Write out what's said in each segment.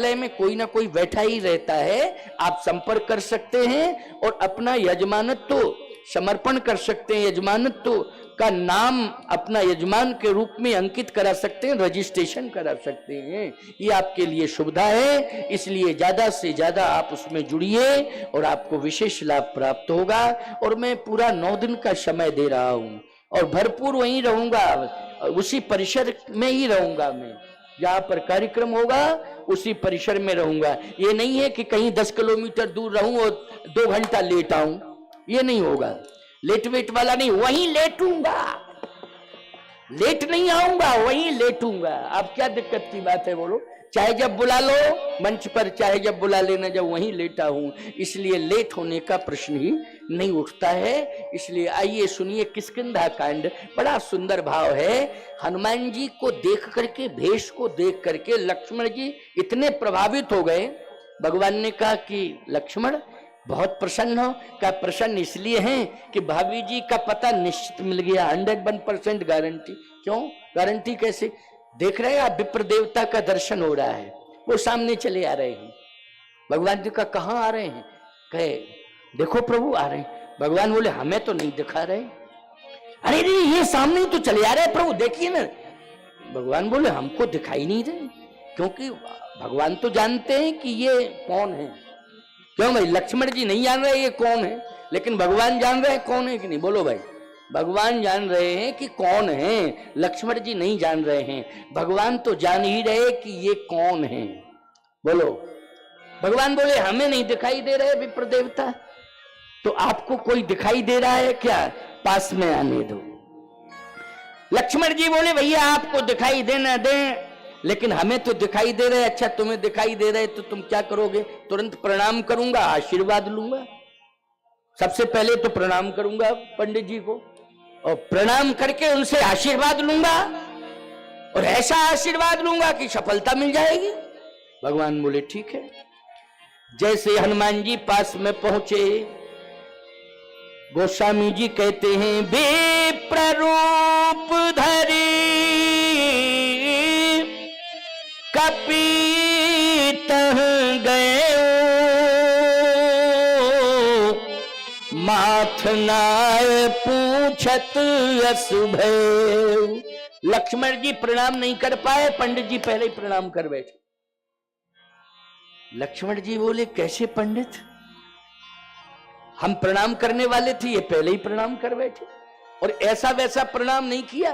में कोई ना कोई बैठा ही रहता है, आप संपर्क कर सकते हैं और अपना यजमानत्व समर्पण कर सकते हैं, यजमानत्व का नाम अपना यजमान के रूप में अंकित करा सकते हैं, रजिस्ट्रेशन करा सकते हैं। ये आपके लिए सुविधा है, इसलिए ज्यादा से ज्यादा आप उसमें जुड़िए और आपको विशेष लाभ प्राप्त होगा। और मैं पूरा 9 दिन का समय दे रहा हूं और भरपूर वहीं रहूंगा, उसी परिसर में ही रहूंगा, मैं जहां पर कार्यक्रम होगा उसी परिसर में रहूंगा। ये नहीं है कि कहीं 10 किलोमीटर दूर रहूं और 2 घंटा लेट आऊं, ये नहीं होगा। लेट वेट वाला नहीं, वहीं लेटूंगा, लेट नहीं आऊंगा, वहीं लेटूंगा। अब क्या दिक्कत की बात है बोलो? चाहे जब बुला लो मंच पर, चाहे जब बुला लेना, जब वहीं लेटा हूं, इसलिए लेट होने का प्रश्न ही नहीं उठता है। इसलिए आइए सुनिए किष्किंधा कांड, बड़ा सुंदर भाव है। हनुमान जी को देख करके, भेष को देख करके लक्ष्मण जी इतने प्रभावित हो गए, भगवान ने कहा कि लक्ष्मण बहुत प्रसन्न हो। क्या प्रसन्न इसलिए हैं कि भाभी जी का पता निश्चित मिल गया, 101% गारंटी। क्यों गारंटी? कैसे? देख रहे हैं आप, विप्र देवता का दर्शन हो रहा है, वो सामने चले आ रहे हैं। भगवान जी का कहाँ आ रहे हैं? कहे देखो प्रभु आ रहे हैं। भगवान बोले हमें तो नहीं दिखा रहे। अरे नहीं, ये सामने ही तो चले आ रहे हैं प्रभु, देखिए ना। भगवान बोले हमको दिखाई नहीं रहे, क्योंकि भगवान तो जानते हैं कि ये कौन है। क्यों भाई? लक्ष्मण जी नहीं जान रहे ये कौन है, लेकिन भगवान जान रहे हैं कौन है कि नहीं? बोलो भाई, भगवान जान रहे हैं कि कौन है, लक्ष्मण जी नहीं जान रहे हैं। भगवान तो जान ही रहे कि ये कौन है। बोलो। भगवान बोले हमें नहीं दिखाई दे रहे विप्र देवता, तो आपको कोई दिखाई दे रहा है क्या? पास में आने दो। लक्ष्मण जी बोले भैया आपको दिखाई देना दे, लेकिन हमें तो दिखाई दे रहे। अच्छा तुम्हें दिखाई दे रहे तो तुम क्या करोगे? तुरंत प्रणाम करूंगा, आशीर्वाद लूंगा। सबसे पहले तो प्रणाम करूंगा पंडित जी को, और प्रणाम करके उनसे आशीर्वाद लूंगा, और ऐसा आशीर्वाद लूंगा कि सफलता मिल जाएगी। भगवान बोले ठीक है। जैसे हनुमान जी पास में पहुंचे, गोस्वामी जी कहते हैं विप्र रूप धरी कपीत गए, माथ नाय पूछत असुभय। लक्ष्मण जी प्रणाम नहीं कर पाए, पंडित जी पहले ही प्रणाम कर बैठे। लक्ष्मण जी बोले कैसे पंडित, हम प्रणाम करने वाले थे, ये पहले ही प्रणाम कर बैठे। और ऐसा वैसा प्रणाम नहीं किया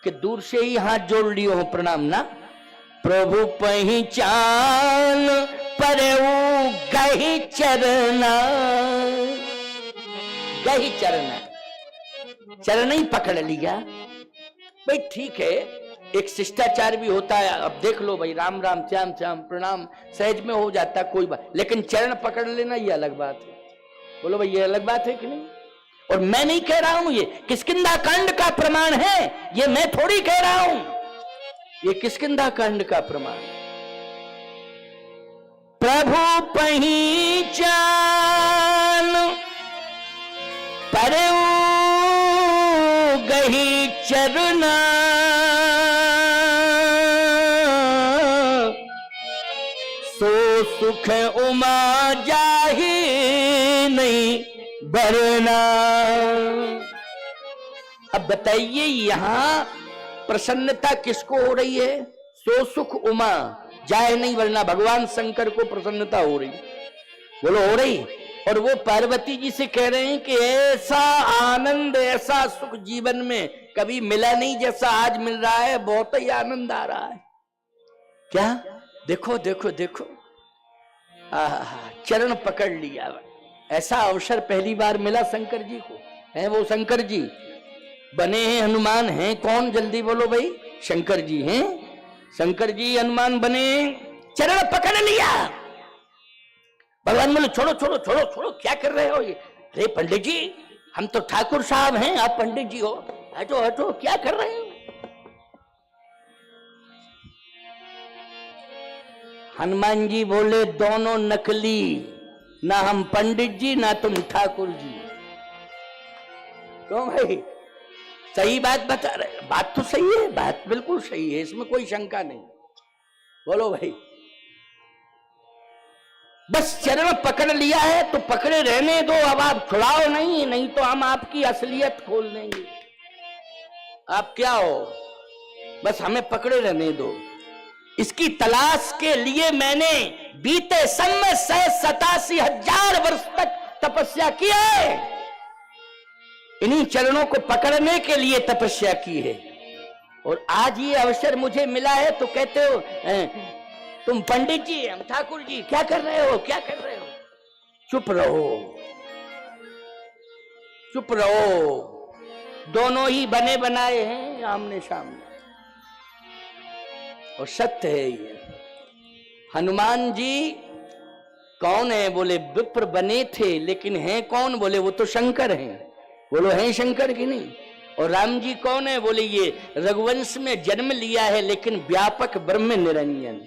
कि दूर से ही हाथ जोड़ लियो हो, प्रणाम ना। प्रभु पहचान पर गही चरना, गही चरना, चरण ही पकड़ लिया। भाई ठीक है, एक शिष्टाचार भी होता है। अब देख लो भाई, राम राम श्याम श्याम प्रणाम सहज में हो जाता है, कोई बात, लेकिन चरण पकड़ लेना ये अलग बात है। बोलो भाई ये अलग बात है कि नहीं? और मैं नहीं कह रहा हूं, ये किष्किंधा कांड का प्रमाण है, ये मैं थोड़ी कह रहा हूं, ये किष्किंधा कांड का प्रमाण। प्रभु पहचान पर गही चरना, सो सुख उमा जाहि नहीं बरना। अब बताइए यहां प्रसन्नता किसको हो रही है? सो सुख उमा जाए नहीं वरना, भगवान शंकर को प्रसन्नता हो रही। बोलो हो रही। और वो पार्वती जी से कह रहे हैं कि ऐसा आनंद, ऐसा सुख जीवन में कभी मिला नहीं जैसा आज मिल रहा है, बहुत ही आनंद आ रहा है। क्या? देखो देखो देखो, चरण पकड़ लिया। ऐसा अवसर पहली बार मिला शंकर जी को। है वो शंकर जी बने हैं, हनुमान हैं कौन? जल्दी बोलो भाई। शंकर जी हैं, शंकर जी हनुमान बने, चरण पकड़ लिया। भगवान बोले छोड़ो छोड़ो छोड़ो छोड़ो, क्या कर रहे हो ये? अरे पंडित जी हम तो ठाकुर साहब हैं, आप पंडित जी हो, हटो हटो, क्या कर रहे हो? हनुमान जी बोले दोनों नकली, ना हम पंडित जी ना तुम ठाकुर जी। क्यों भाई? सही बात बता रहे, बात तो सही है, बात बिल्कुल सही है, इसमें कोई शंका नहीं। बोलो भाई, बस चरण पकड़ लिया है तो पकड़े रहने दो, अब आप छुड़ाओ नहीं, नहीं तो हम आपकी असलियत खोल देंगे। आप क्या हो, बस हमें पकड़े रहने दो। इसकी तलाश के लिए मैंने बीते समय 87,000 वर्ष तक तपस्या की है, इन्हीं चरणों को पकड़ने के लिए तपस्या की है। और आज ये अवसर मुझे मिला है तो कहते हो तुम पंडित जी, हम ठाकुर जी, क्या कर रहे हो, क्या कर रहे हो? चुप रहो, चुप रहो। दोनों ही बने बनाए हैं आमने सामने, और सत्य है ये। हनुमान जी कौन है? बोले विप्र बने थे, लेकिन हैं कौन? बोले वो तो शंकर हैं। बोलो हैं शंकर की नहीं? और राम जी कौन है? बोले ये रघुवंश में जन्म लिया है, लेकिन व्यापक ब्रह्म निरंजन।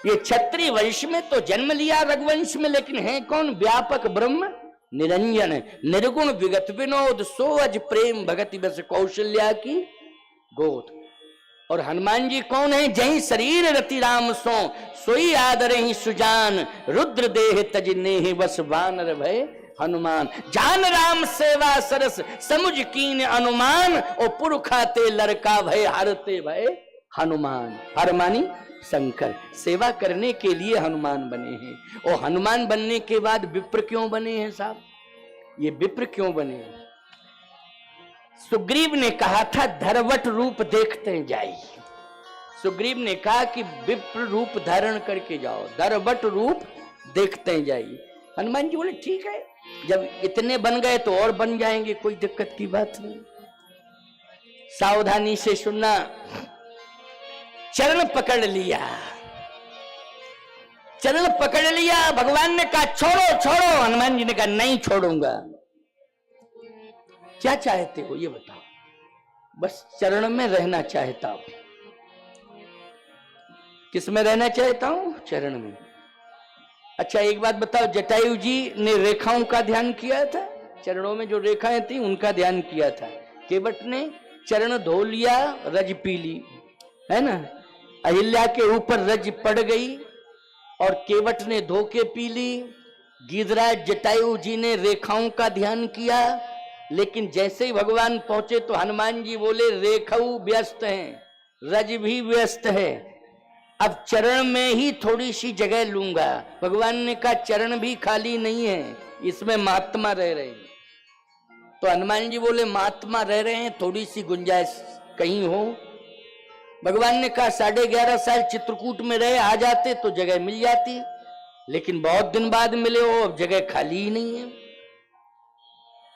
ये क्षत्रिय वंश में तो जन्म लिया रघुवंश में, लेकिन है कौन? व्यापक ब्रह्म निरंजन। निर्गुण विगत विनोद, सो अज प्रेम भगति बस कौशल्या की गोद। और हनुमान जी कौन है? जय शरीर रति राम सो, सोई आदर ही सुजान, रुद्र देह तजने ही बस वानर भय हनुमान। जान राम सेवा सरस, समुझ कीन अनुमान, और पुरखाते लड़का भय हरते भय हनुमान। हरमानी शंकर, सेवा करने के लिए हनुमान बने हैं। और हनुमान बनने के बाद विप्र क्यों बने हैं साहब? ये विप्र क्यों बने हैं? सुग्रीव ने कहा था धरवट रूप देखते जाइए। सुग्रीव ने कहा कि विप्र रूप धारण करके जाओ, धरवट रूप देखते जाइए। हनुमान जी बोले ठीक है, जब इतने बन गए तो और बन जाएंगे, कोई दिक्कत की बात नहीं। सावधानी से सुनना। चरण पकड़ लिया, चरण पकड़ लिया। भगवान ने कहा छोड़ो छोड़ो, हनुमान जी ने कहा नहीं छोड़ूंगा। क्या चाहते हो ये बताओ? बस चरण में रहना चाहता हूं। किस में रहना चाहता हूं? चरण में। अच्छा एक बात बताओ, जटायु जी ने रेखाओं का ध्यान किया था, चरणों में जो रेखाएं थी उनका ध्यान किया था। केवट ने चरण धो लिया, रज पी ली, है ना? अहिल्या के ऊपर रज पड़ गई और केवट ने धो के पी ली। गिरिराज जटायु जी ने रेखाओं का ध्यान किया, लेकिन जैसे ही भगवान पहुंचे तो हनुमान जी बोले रेखाऊ व्यस्त हैं, रज भी व्यस्त है, अब चरण में ही थोड़ी सी जगह लूंगा। भगवान ने कहा चरण भी खाली नहीं है, इसमें महात्मा रह रहे हैं। तो हनुमान जी बोले महात्मा रह रहे हैं, थोड़ी सी गुंजाइश कहीं हो। भगवान ने कहा 11.5 साल चित्रकूट में रहे, आ जाते तो जगह मिल जाती, लेकिन बहुत दिन बाद मिले हो, अब जगह खाली ही नहीं है।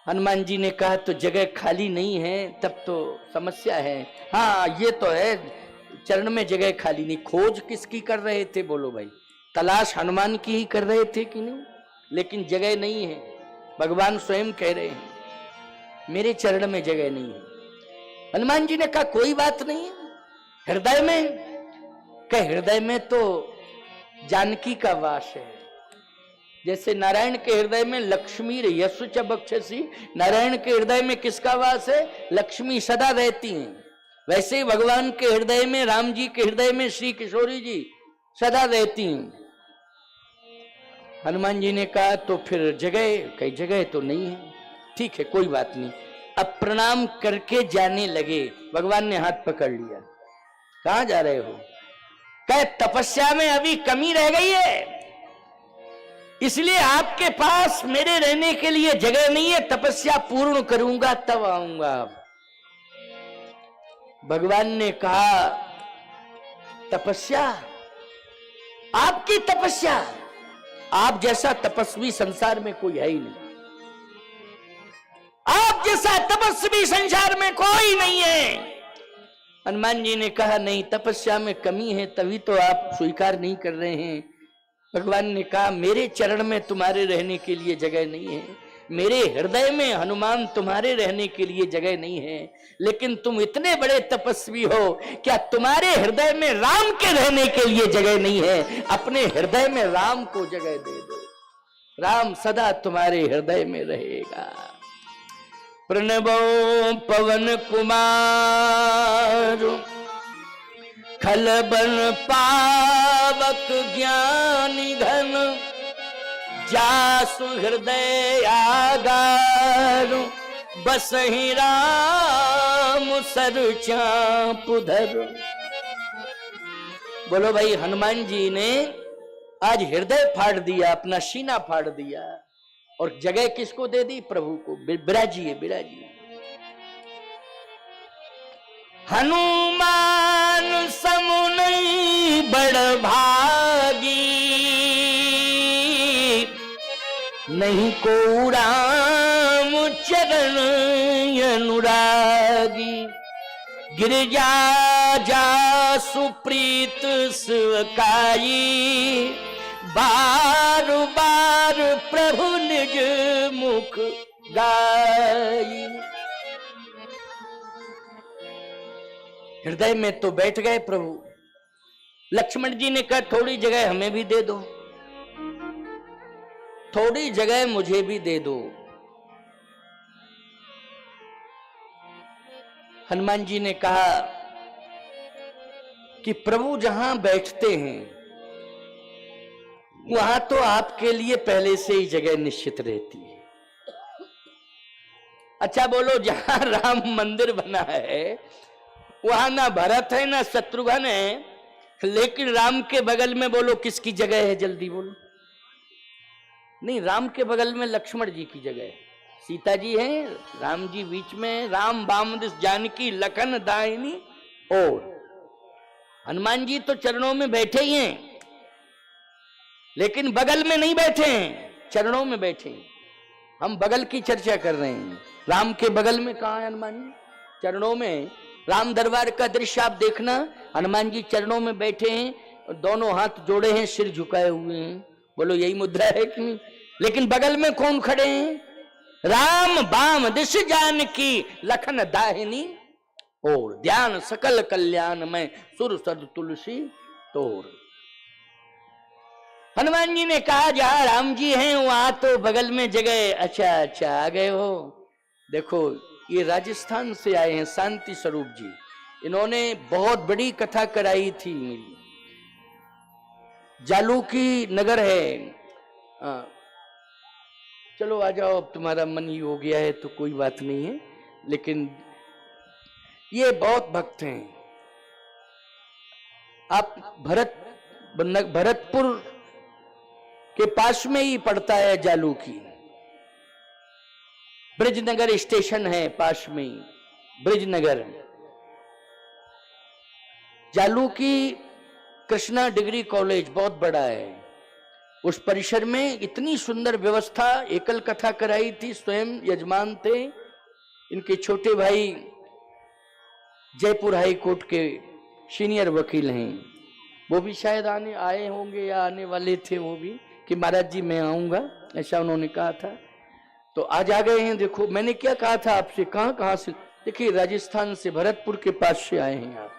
हनुमान जी ने कहा तो जगह खाली नहीं है, तब तो समस्या है। हाँ ये तो है, चरण में जगह खाली नहीं। खोज किसकी कर रहे थे? बोलो भाई, तलाश हनुमान की ही कर रहे थे कि नहीं? लेकिन जगह नहीं है। भगवान स्वयं कह रहे हैं मेरे चरण में जगह नहीं है। हनुमान जी ने कहा कोई बात नहीं है, हृदय में। कह हृदय में तो जानकी का वास है। जैसे नारायण के हृदय में लक्ष्मी यशु च बक्षसी, नारायण के हृदय में किसका वास है? लक्ष्मी सदा रहती हैं। वैसे ही भगवान के हृदय में, राम जी के हृदय में श्री किशोरी जी सदा रहती हैं। हनुमान जी ने कहा तो फिर जगह, कई जगह तो नहीं है। ठीक है कोई बात नहीं। अब प्रणाम करके जाने लगे, भगवान ने हाथ पकड़ लिया। कहां जा रहे हो? कहे तपस्या में अभी कमी रह गई है, इसलिए आपके पास मेरे रहने के लिए जगह नहीं है, तपस्या पूर्ण करूंगा तब आऊंगा। भगवान ने कहा तपस्या, आपकी तपस्या, आप जैसा तपस्वी संसार में कोई है ही नहीं। आप जैसा तपस्वी संसार में कोई नहीं है। हनुमान जी ने कहा नहीं, तपस्या में कमी है, तभी तो आप स्वीकार नहीं कर रहे हैं। भगवान ने कहा मेरे चरण में तुम्हारे रहने के लिए जगह नहीं है, मेरे हृदय में हनुमान तुम्हारे रहने के लिए जगह नहीं है, लेकिन तुम इतने बड़े तपस्वी हो, क्या तुम्हारे हृदय में राम के रहने के लिए जगह नहीं है? अपने हृदय में राम को जगह दे दो, राम सदा तुम्हारे हृदय में रहेगा। प्रणवो पवन कुमार खलबन पावक ज्ञानी घन, जासु हृदय आगार, बसहि राम सर चापुधर। बोलो भाई, हनुमान जी ने आज हृदय फाड़ दिया, अपना सीना फाड़ दिया और जगह किसको दे दी? प्रभु को। बिराजिए बिराजिए। हनुमान समुनि बड़ भागी, नहीं को राम चरण अनुरागी। गिरजा जा सुप्रीत सुकाई, बार बार प्रभु निज मुख गाई। हृदय में तो बैठ गए प्रभु। लक्ष्मण जी ने कहा थोड़ी जगह हमें भी दे दो, थोड़ी जगह मुझे भी दे दो। हनुमान जी ने कहा कि प्रभु जहां बैठते हैं वहां तो आपके लिए पहले से ही जगह निश्चित रहती है। अच्छा बोलो, जहां राम मंदिर बना है वहां ना भरत है ना शत्रुघ्न है, लेकिन राम के बगल में बोलो किसकी जगह है? जल्दी बोलो। नहीं, राम के बगल में लक्ष्मण जी की जगह है, सीता जी हैं, राम जी बीच में, राम बाम दिस जानकी लखन दाहिनी और हनुमान जी तो चरणों में बैठे ही हैं, लेकिन बगल में नहीं बैठे हैं, चरणों में बैठे हैं। हम बगल की चर्चा कर रहे हैं। राम के बगल में कहाँ है हनुमान जी? चरणों में। राम दरबार का दृश्य आप देखना, हनुमान जी चरणों में बैठे हैं, दोनों हाथ जोड़े हैं, सिर झुकाए हुए हैं। बोलो यही मुद्रा है कि नहीं? लेकिन बगल में कौन खड़े हैं? राम बाम दिश जानकी लखन दाहिनी और, ध्यान सकल कल्याण में सुर सद तुलसी तोर। हनुमान जी ने कहा जहां राम जी हैं वहां तो बगल में जगह। अच्छा अच्छा, आ गए हो। देखो, ये राजस्थान से आए हैं शांति स्वरूप जी, इन्होंने बहुत बड़ी कथा कराई थी मेरी। जालूकी नगर है। चलो आ जाओ, अब तुम्हारा मन ही हो गया है तो कोई बात नहीं है, लेकिन ये बहुत भक्त हैं। आप भरतपुर के पास में ही पड़ता है जालूकी। ब्रिजनगर स्टेशन है पास में ही, ब्रिजनगर। जालूकी कृष्णा डिग्री कॉलेज बहुत बड़ा है। उस परिसर में इतनी सुंदर व्यवस्था, एकल कथा कराई थी, स्वयं यजमान थे। इनके छोटे भाई जयपुर हाई कोर्ट के सीनियर वकील हैं, वो भी शायद आए होंगे या आने वाले थे वो भी, कि महाराज जी मैं आऊंगा, ऐसा उन्होंने कहा था। तो आज आ गए हैं। देखो, मैंने क्या कहा था आपसे, कहां से? देखिए, राजस्थान से, भरतपुर के पास से आए हैं आप।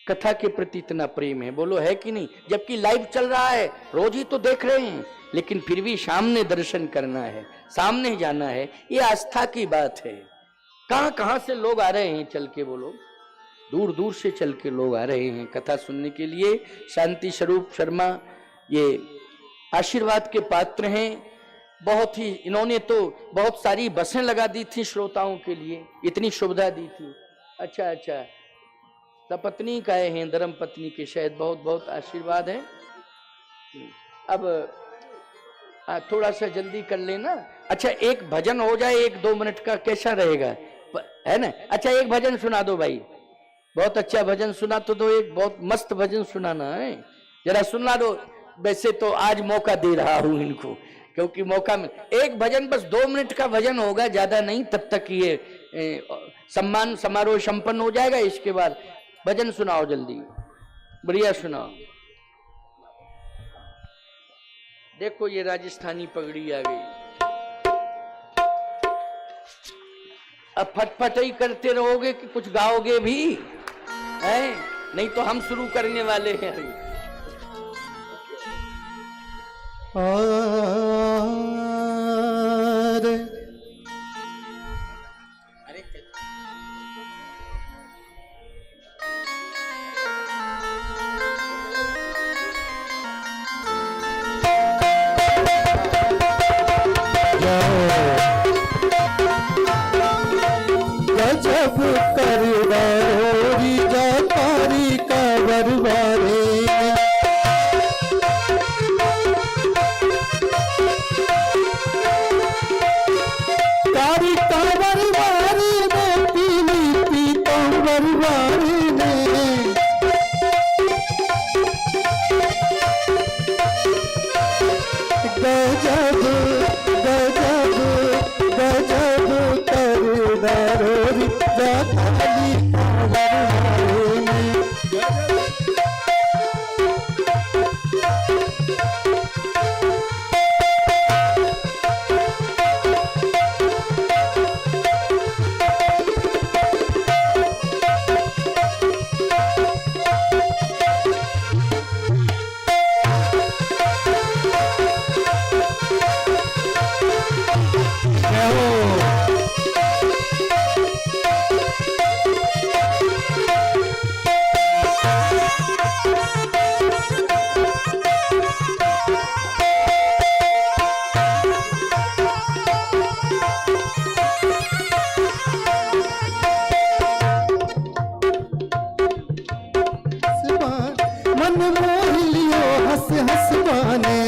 कथा के प्रति इतना प्रेम है, बोलो है कि नहीं? जबकि लाइव चल रहा है, रोज ही तो देख रहे हैं, लेकिन फिर भी सामने दर्शन करना है, सामने जाना है, ये आस्था की बात है। कहां कहां से लोग आ रहे हैं चल के, बोलो, दूर दूर से चल के लोग आ रहे हैं कथा सुनने के लिए। शांति स्वरूप शर्मा ये आशीर्वाद के पात्र हैं। बहुत ही, इन्होंने तो बहुत सारी बसें लगा दी थी श्रोताओं के लिए, इतनी सुविधा दी थी। अच्छा अच्छा, सपत्नी का हैं, धर्म पत्नी के, शायद बहुत बहुत आशीर्वाद है। अब थोड़ा सा जल्दी कर लेना। अच्छा, एक भजन हो जाए 1-2 मिनट का, कैसा रहेगा? है ना? अच्छा, एक भजन सुना दो भाई, बहुत अच्छा भजन सुना तो दो, एक बहुत मस्त भजन सुनाना है, जरा सुना दो। वैसे तो आज मौका दे रहा हूं इनको, क्योंकि मौका में एक भजन, बस 2 मिनट का भजन होगा, ज्यादा नहीं, तब तक ये सम्मान समारोह संपन्न हो जाएगा। इसके बाद भजन सुनाओ जल्दी, बढ़िया सुनाओ। देखो, ये राजस्थानी पगड़ी आ गई। अब फटफट ही करते रहोगे कि कुछ गाओगे भी है? नहीं तो हम शुरू करने वाले हैं। मन मोह लियो हंस हंस माने,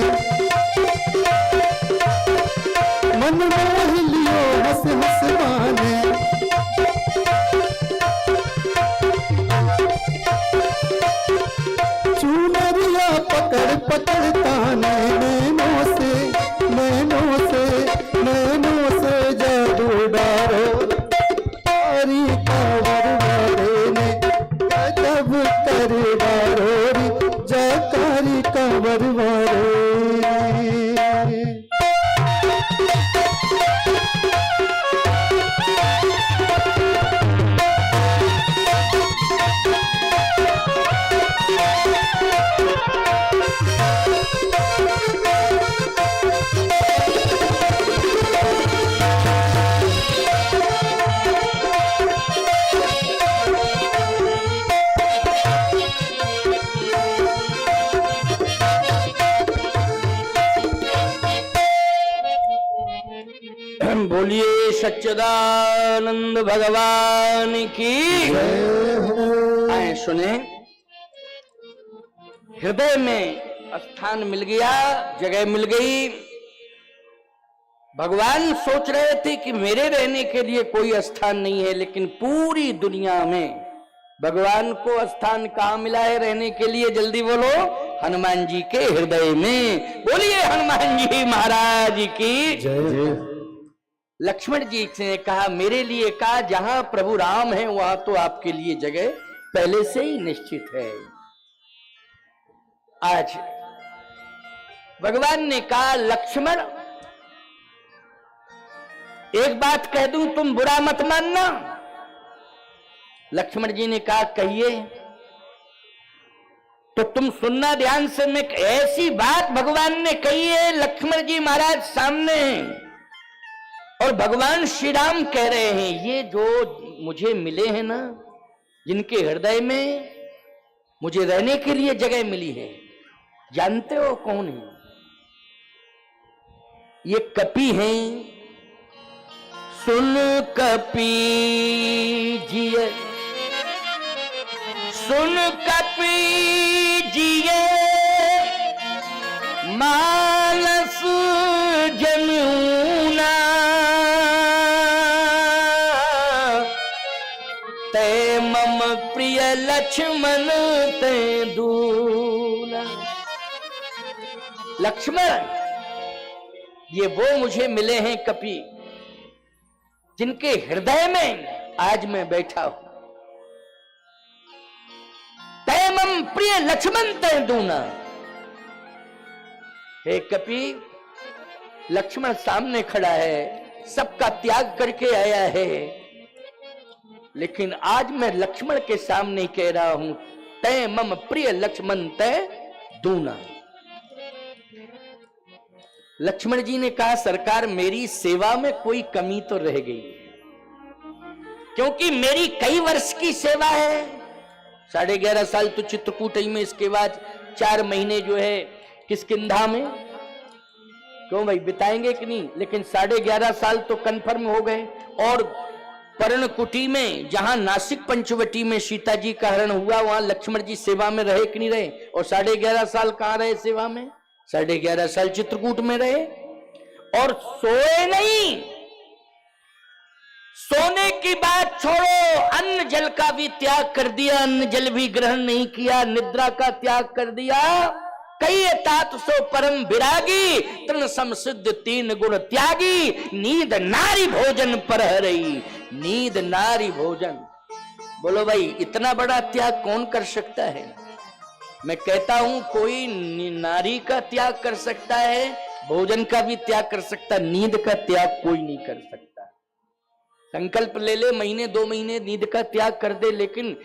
मन मोह लियो हंस हंस माने। चुनरिया पकड़ पकड़ ताने, नैनों से नैनों से नैनों से जादू डारो, तारी कांवर वाले ने गजब कर डारो रे, जयकारी कांवर वाले। बोलिए सच्चिदानंद भगवान की। आए सुने, हृदय में स्थान मिल गया, जगह मिल गई। भगवान सोच रहे थे कि मेरे रहने के लिए कोई स्थान नहीं है, लेकिन पूरी दुनिया में भगवान को स्थान कहां मिला है रहने के लिए? जल्दी बोलो, हनुमान जी के हृदय में। बोलिए हनुमान जी महाराज की जय। लक्ष्मण जी ने कहा, मेरे लिए कहा जहां प्रभु राम है वहां तो आपके लिए जगह पहले से ही निश्चित है। आज भगवान ने कहा, लक्ष्मण एक बात कह दूं, तुम बुरा मत मानना। लक्ष्मण जी ने कहा, कहिए। तो तुम सुनना ध्यान से, मैं ऐसी बात भगवान ने कही है, लक्ष्मण जी महाराज सामने हैं और भगवान श्री राम कह रहे हैं, ये जो मुझे मिले हैं ना, जिनके हृदय में मुझे रहने के लिए जगह मिली है, जानते हो कौन है? ये कपि हैं। सुन कपि जिए, सुन कपि जिए, मानस जनूना, ते मम प्रिय लक्ष्मण ते दूना। लक्ष्मण, ये वो मुझे मिले हैं कपि, जिनके हृदय में आज मैं बैठा हूं। ते मम प्रिय लक्ष्मण ते दूना। हे कपि, लक्ष्मण सामने खड़ा है, सबका त्याग करके आया है, लेकिन आज मैं लक्ष्मण के सामने कह रहा हूं, ते मम प्रिय लक्ष्मण ते दूना। लक्ष्मण जी ने कहा, सरकार मेरी सेवा में कोई कमी तो रह गई, क्योंकि मेरी कई वर्ष की सेवा है। 11.5 साल तो चित्रकूट में, इसके बाद 4 महीने जो है किष्किंधा में। क्यों भाई, बिताएंगे कि नहीं? लेकिन 11.5 साल तो कंफर्म हो गए। और पर्णकुटी में, जहां नासिक पंचवटी में सीता जी का हरण हुआ, वहां लक्ष्मण जी सेवा में रहे कि नहीं रहे? और 11.5 साल कहां रहे सेवा में? 11.5 साल चित्रकूट में रहे और सोए नहीं। सोने की बात छोड़ो, अन्न जल का भी त्याग कर दिया, अन्न जल भी ग्रहण नहीं किया, निद्रा का त्याग कर दिया। कई तात सो परम विरागी, तृण समसिद्ध 3 गुण त्यागी, नींद नारी भोजन पर रही, नींद नारी भोजन। बोलो भाई, इतना बड़ा त्याग कौन कर सकता है? मैं कहता हूं, कोई नारी का त्याग कर सकता है, भोजन का भी त्याग कर सकता, नींद का त्याग कोई नहीं कर सकता। संकल्प ले ले, महीने 2 महीने नींद का त्याग कर दे, लेकिन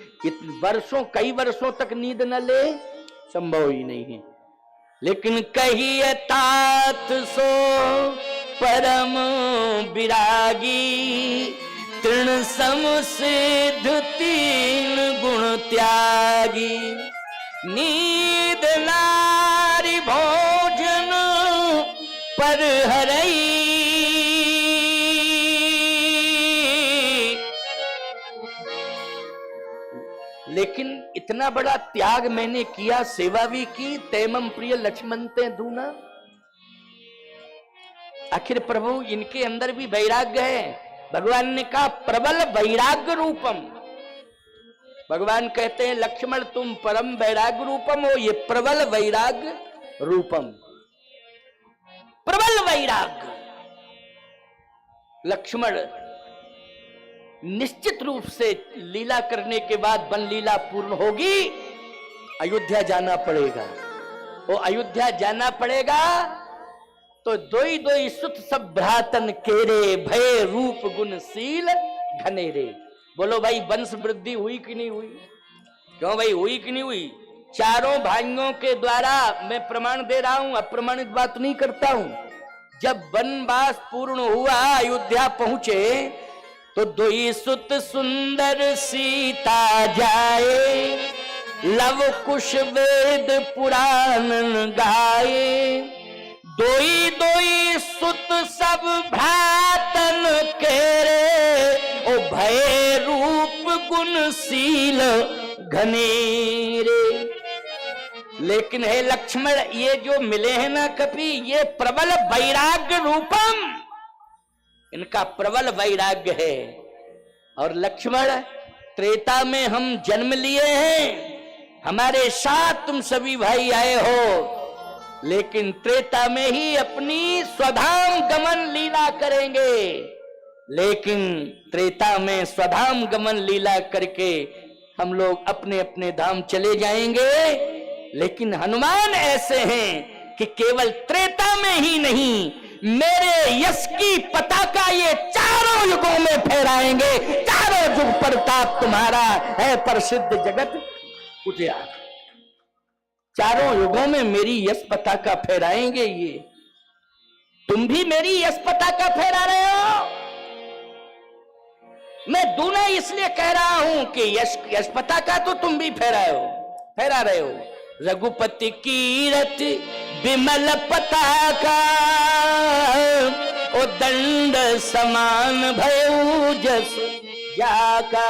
वर्षों, कई वर्षों तक नींद न ले, संभव ही नहीं है। लेकिन कहिए तात सो परम विरागी, तृण समसिद्ध 3 गुण त्यागी, नींद नारी भोजन पर हरई। लेकिन इतना बड़ा त्याग मैंने किया, सेवा भी की, तैमम प्रिय लक्ष्मण ते दूना। आखिर प्रभु इनके अंदर भी वैराग्य है। भगवान ने कहा प्रबल वैराग्य रूपम। भगवान कहते हैं लक्ष्मण तुम परम वैराग्य रूपम हो, ये प्रबल वैराग्य रूपम। प्रबल वैराग्य लक्ष्मण निश्चित रूप से लीला करने के बाद वन लीला पूर्ण होगी, अयोध्या जाना पड़ेगा। वो अयोध्या जाना पड़ेगा तो दोई दोई सुत सब भ्रातन केरे, भय रूप गुणशील घनेरे। बोलो भाई वंश वृद्धि हुई कि नहीं हुई? क्यों भाई हुई कि नहीं हुई? चारों भाइयों के द्वारा मैं प्रमाण दे रहा हूं, अप्रमाणित बात नहीं करता हूं। जब वनवास पूर्ण हुआ, अयोध्या पहुंचे तो दोई सुत सुंदर सीता जाए, लव कुश वेद पुराण गाए। दोई दोई सुत सब भ्रातन केरे, ओ भय रूप गुणशील घनेरे। लेकिन हे लक्ष्मण, ये जो मिले हैं ना कपि, ये प्रबल वैराग्य रूपम, इनका प्रबल वैराग्य है। और लक्ष्मण त्रेता में हम जन्म लिए हैं, हमारे साथ तुम सभी भाई आए हो, लेकिन त्रेता में ही अपनी स्वधाम गमन लीला करेंगे। लेकिन त्रेता में स्वधाम गमन लीला करके हम लोग अपने अपने धाम चले जाएंगे। लेकिन हनुमान ऐसे हैं कि केवल त्रेता में ही नहीं, मेरे यश की पताका ये चारों युगों में फहराएंगे। चारों युग प्रताप तुम्हारा है प्रसिद्ध जगत उजियार। चारों युगों में मेरी यश पताका फहराएंगे ये। तुम भी मेरी यश पताका फहरा रहे हो। मैं दूना इसलिए कह रहा हूं कि यश पताका तो तुम भी फहरा रहे हो। रघुपति कीरत विमल पताका, ओ दंड समान भयउ जस जाका।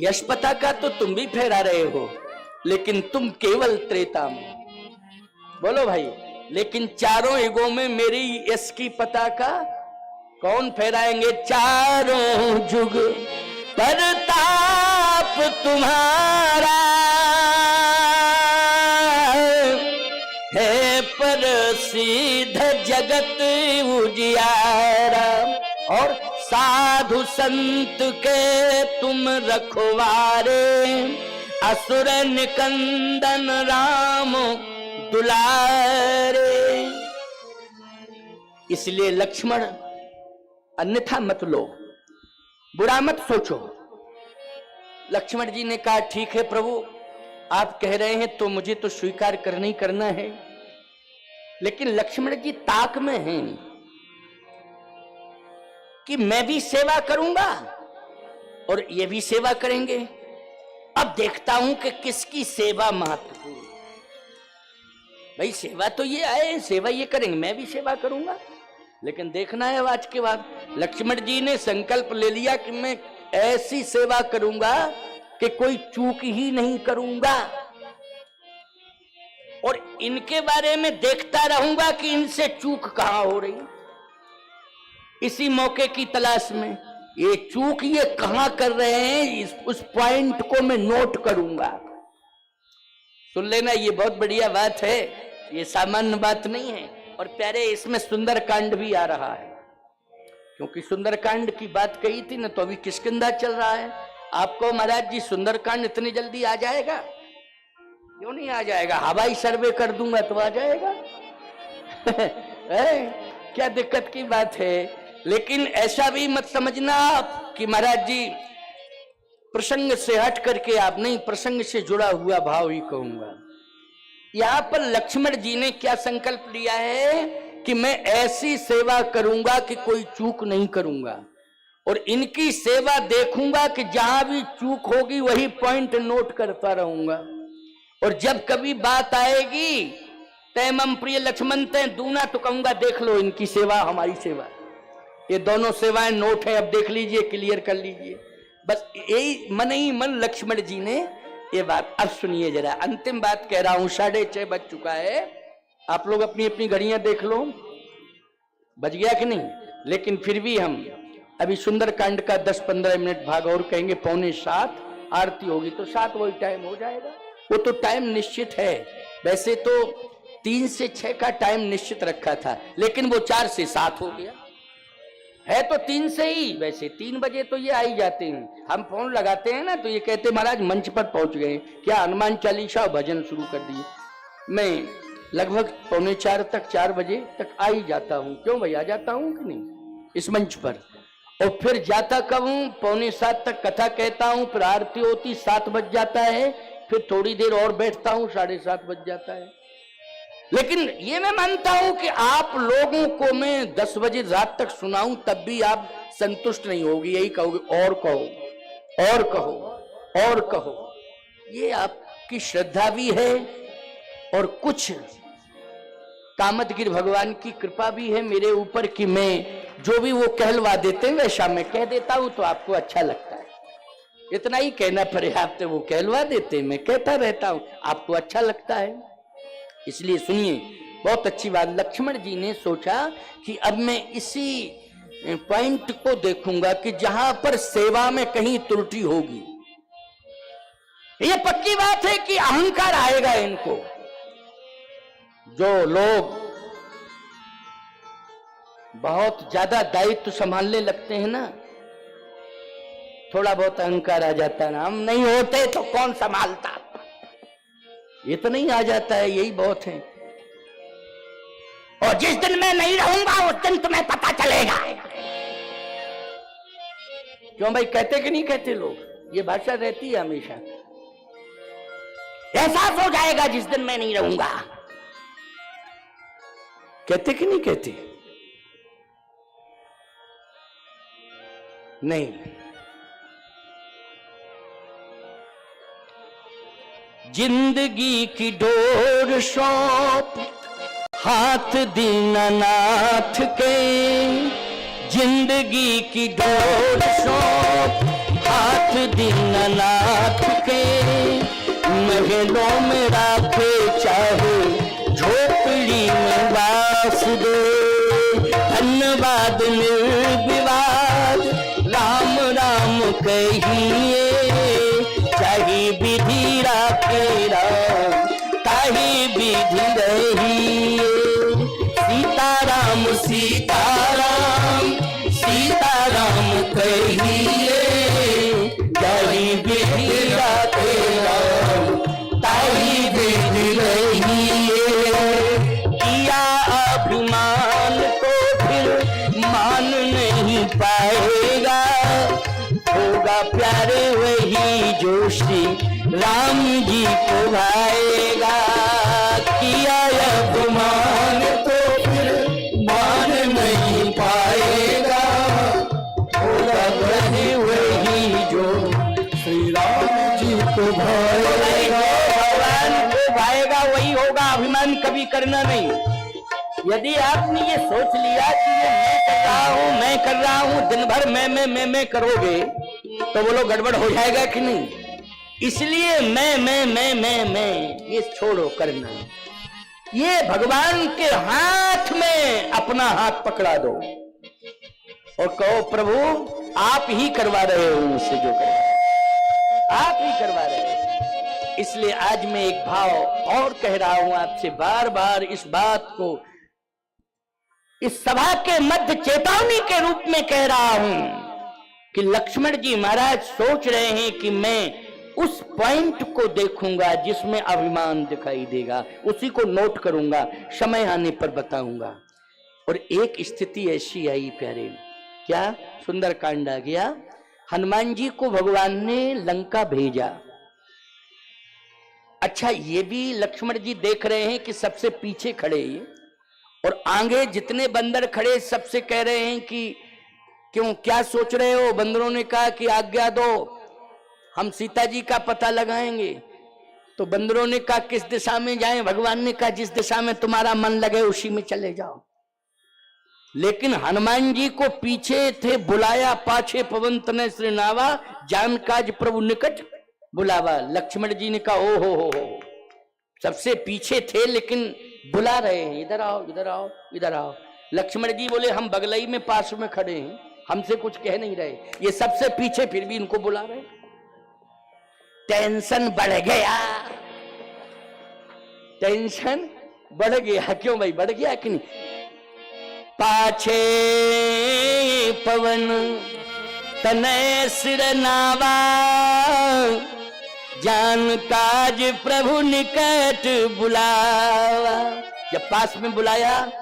यश पताका तो तुम भी फहरा रहे हो, लेकिन तुम केवल त्रेता में। बोलो भाई, लेकिन चारों युगों में मेरी यश की पताका कौन फहराएंगे? चारों युग प्रताप तुम्हारा है प्रसिद्ध जगत उजियारा। और साधु संत के तुम रखवारे, असुर निकंदन राम दुलारे। इसलिए लक्ष्मण अन्यथा मत लो, बुरा मत सोचो। लक्ष्मण जी ने कहा ठीक है प्रभु, आप कह रहे हैं तो मुझे तो स्वीकार करना ही करना है। लेकिन लक्ष्मण जी ताक में हैं कि मैं भी सेवा करूंगा और ये भी सेवा करेंगे। अब देखता हूं कि किसकी सेवा महत्वपूर्ण। भाई सेवा तो ये आए, सेवा ये करेंगे, मैं भी सेवा करूंगा। लेकिन देखना है आज के बाद। लक्ष्मण जी ने संकल्प ले लिया कि मैं ऐसी सेवा करूंगा कि कोई चूक ही नहीं करूंगा, और इनके बारे में देखता रहूंगा कि इनसे चूक कहां हो रही। इसी मौके की तलाश में ये चूक ये कहां कर रहे हैं, उस पॉइंट को मैं नोट करूंगा। सुन लेना, ये बहुत बढ़िया बात है, ये सामान्य बात नहीं है। और प्यारे इसमें सुंदरकांड भी आ रहा है, क्योंकि सुंदरकांड की बात कही थी ना, तो अभी किष्किंधा चल रहा है। आपको महाराज जी सुंदरकांड इतनी जल्दी आ जाएगा? क्यों नहीं आ जाएगा? हवाई सर्वे कर दूंगा तो आ जाएगा। क्या दिक्कत की बात है? लेकिन ऐसा भी मत समझना आप कि महाराज जी प्रसंग से हट करके आप नहीं, प्रसंग से जुड़ा हुआ भाव ही कहूंगा। यहां पर लक्ष्मण जी ने क्या संकल्प लिया है कि मैं ऐसी सेवा करूंगा कि कोई चूक नहीं करूंगा, और इनकी सेवा देखूंगा कि जहां भी चूक होगी वही पॉइंट नोट करता रहूंगा। और जब कभी बात आएगी तैमम प्रिय लक्ष्मण तै दूना, तो कहूंगा देख लो इनकी सेवा हमारी सेवा, ये दोनों सेवाएं नोट है, अब देख लीजिए, क्लियर कर लीजिए। बस यही मन ही मन लक्ष्मण जी ने ये बात अब सुनिए जरा, अंतिम बात कह रहा हूं, 6:30 बज चुका है। आप लोग अपनी अपनी घड़ियां देख लो, बज गया कि नहीं। लेकिन फिर भी हम अभी सुंदरकांड का 10-15 मिनट भाग और कहेंगे। 6:45 आरती होगी तो 7 वही टाइम हो जाएगा। वो तो टाइम निश्चित है, वैसे तो 3 से 6 का टाइम निश्चित रखा था, लेकिन वो 4 से 7 हो गया है। तो 3 से ही, वैसे 3 बजे तो ये आ ही जाते हैं। हम फोन लगाते हैं ना तो ये कहते महाराज मंच पर पहुंच गए, क्या हनुमान चालीसा और भजन शुरू कर दिए। मैं लगभग 3:45 तक, 4 बजे तक आ ही जाता हूँ। क्यों भाई, आ जाता हूँ कि नहीं इस मंच पर। और फिर जाता कब हूँ, 6:45 तक कथा कहता हूँ, फिर आरती होती 7 बज जाता है, फिर थोड़ी देर और बैठता हूँ, 7:30 बज जाता है। लेकिन ये मैं मानता हूं कि आप लोगों को मैं 10 बजे रात तक सुनाऊं तब भी आप संतुष्ट नहीं होगी, यही कहोगे और कहो और कहो और कहो। ये आपकी श्रद्धा भी है और कुछ कामदगिरि भगवान की कृपा भी है मेरे ऊपर कि मैं जो भी वो कहलवा देते हैं वैसा मैं कह देता हूं तो आपको अच्छा लगता है। इतना ही कहना पर्याप्त है, वो कहलवा देते मैं कहता रहता हूं, आपको अच्छा लगता है। इसलिए सुनिए, बहुत अच्छी बात। लक्ष्मण जी ने सोचा कि अब मैं इसी पॉइंट को देखूंगा कि जहां पर सेवा में कहीं त्रुटि होगी। ये पक्की बात है कि अहंकार आएगा इनको। जो लोग बहुत ज्यादा दायित्व संभालने लगते हैं ना, थोड़ा बहुत अहंकार आ जाता है ना, हम नहीं होते तो कौन संभालता, ये तो नहीं आ जाता है, यही बहुत है। और जिस दिन मैं नहीं रहूंगा उस दिन तुम्हें पता चलेगा। क्यों भाई, कहते कि नहीं कहते लोग, ये भाषा रहती है हमेशा। एहसास हो जाएगा जिस दिन मैं नहीं रहूंगा, कहते कि नहीं कहते। नहीं, जिंदगी की डोर सौंप हाथ दीनानाथ के, जिंदगी की डोर सौंप हाथ दीनानाथ के, महलों में राखे चाहे झोपड़ी में वास दे, धन्यवाद निर्विवाद राम राम कहिए, चाहे विधि राखे राम ताही विधि रहिए, सीताराम सीताराम सीताराम कहिए, चाहे विधि राखे राम ताही विधि रहिए, किया अभिमान को फिर मान नहीं पाएगा, होगा प्यारे वही जो श्री राम जी को भाएगा, किया अभिमान तो फिर मान नहीं पाएगा, होगा प्यारे वही जो श्री राम जी को भाएगा, भगवान को भाएगा वही होगा, अभिमान कभी करना नहीं। यदि आपने ये सोच लिया कि ये मैं कर रहा हूं दिन भर मैं करोगे तो बोलो गड़बड़ हो जाएगा कि नहीं। इसलिए मैं ये छोड़ो करना, ये भगवान के हाथ में अपना हाथ पकड़ा दो और कहो प्रभु आप ही करवा रहे हो मुझसे, जो करवा आप ही करवा रहे हो। इसलिए आज मैं एक भाव और कह रहा हूं आपसे, बार बार इस बात को इस सभा के मध्य चेतावनी के रूप में कह रहा हूं कि लक्ष्मण जी महाराज सोच रहे हैं कि मैं उस पॉइंट को देखूंगा जिसमें अभिमान दिखाई देगा, उसी को नोट करूंगा, समय आने पर बताऊंगा। और एक स्थिति ऐसी आई प्यारे, क्या सुंदरकांड आ गया, हनुमान जी को भगवान ने लंका भेजा। अच्छा, ये भी लक्ष्मण जी देख रहे हैं कि सबसे पीछे खड़े और आगे जितने बंदर खड़े सबसे कह रहे हैं कि क्यों, क्या सोच रहे हो। बंदरों ने कहा कि आज्ञा दो, हम सीता जी का पता लगाएंगे। तो बंदरों ने कहा किस दिशा में जाएं। भगवान ने कहा जिस दिशा में तुम्हारा मन लगे उसी में चले जाओ। लेकिन हनुमान जी को पीछे थे बुलाया, पाछे पवन तनय श्री नावा, जान काज प्रभु निकट बुलावा। लक्ष्मण जी ने कहा ओ हो, सबसे पीछे थे लेकिन बुला रहे हैं, इधर आओ इधर आओ इधर आओ। लक्ष्मण जी बोले हम बगलई में पास में खड़े हैं, हमसे कुछ कह नहीं रहे, ये सबसे पीछे फिर भी इनको बुला रहे। टेंशन बढ़ गया, टेंशन बढ़ गया। क्यों भाई, बढ़ गया कि नहीं? पाछे पवन तनय सिर नावा, जान काज प्रभु निकट बुलावा। जब पास में बुलाया,